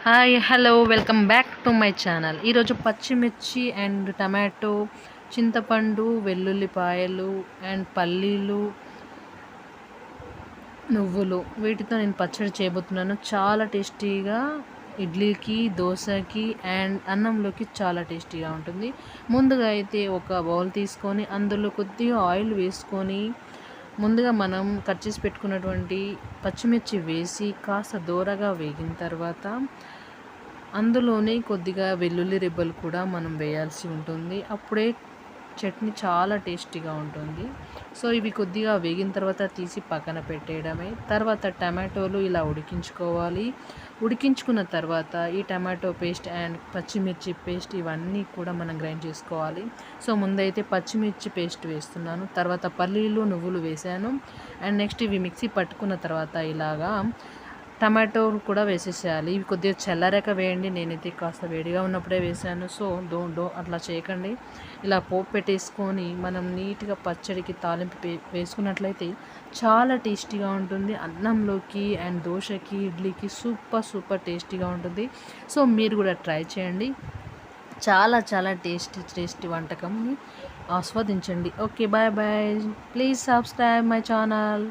Hi hello welcome back to my channel. ఈరోజు పచ్చిమిర్చి and tomato, చింతపండు, వెల్లుల్లిపాయలు అండ్ పల్లీలు, నువ్వులు వీటితో నేను పచ్చడి చేయబోతున్నాను. చాలా టేస్టీగా ఇడ్లీకి, దోశకి అండ్ అన్నంలోకి చాలా టేస్టీగా ఉంటుంది. ముందుగా అయితే ఒక బౌల్ తీసుకొని అందులో కొద్దిగా ఆయిల్ వేసుకొని ముందుగా మనం కట్ చేసి పెట్టుకున్నటువంటి పచ్చిమిర్చి వేసి కాస్త దూరగా వేగిన తర్వాత అందులోనే కొద్దిగా వెల్లుల్లి రెబ్బలు కూడా మనం వేయాల్సి ఉంటుంది. అప్పుడే చట్నీ చాలా టేస్టీగా ఉంటుంది. సో ఇవి కొద్దిగా వేగిన తర్వాత తీసి పక్కన పెట్టేయడమే. తర్వాత టమాటోలు ఇలా ఉడికించుకోవాలి. ఉడికించుకున్న తర్వాత ఈ టమాటో పేస్ట్ అండ్ పచ్చిమిర్చి పేస్ట్ ఇవన్నీ కూడా మనం గ్రైండ్ చేసుకోవాలి. సో ముందైతే పచ్చిమిర్చి పేస్ట్ వేస్తున్నాను, తర్వాత పల్లీలు, నువ్వులు వేసాను అండ్ నెక్స్ట్ ఇవి మిక్సీ పట్టుకున్న తర్వాత ఇలాగా టమాటో కూడా వేసేసేయాలి. ఇవి కొద్దిగా చల్లారాక వేయండి, నేనైతే కాస్త వేడిగా ఉన్నప్పుడే వేసాను. సో అట్లా చేయకండి. ఇలా పోపు పెట్టేసుకొని మనం నీట్గా పచ్చడికి తాలింపు వేసుకున్నట్లయితే చాలా టేస్టీగా ఉంటుంది. అన్నంలోకి అండ్ దోశకి, ఇడ్లీకి సూపర్ టేస్టీగా ఉంటుంది. సో మీరు కూడా ట్రై చేయండి. చాలా టేస్టీ వంటకంని ఆస్వాదించండి. Okay, bye. Please subscribe my channel.